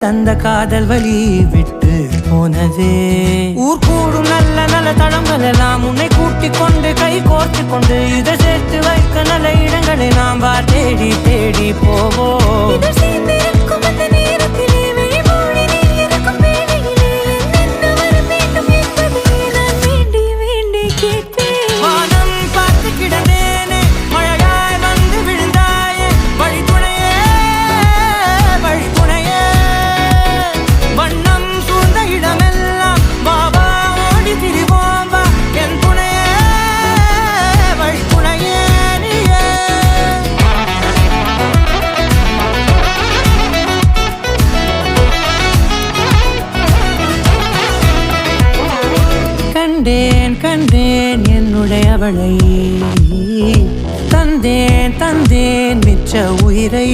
தந்த காதல் வழி விட்டு போனதே. ஊர் கூடும் நல்ல நல்ல தளங்கள் எல்லாம் உன்னை கூட்டிக் கொண்டு கை கோர்த்து கொண்டு இதை சேர்த்து வைக்க நல்ல இடங்களை நாம் வா தேடி தேடி போவோம். கண்டேன் கண்டேன் என்னுடையவளை, தந்தேன் தந்தேன் மிச்ச உயிரை.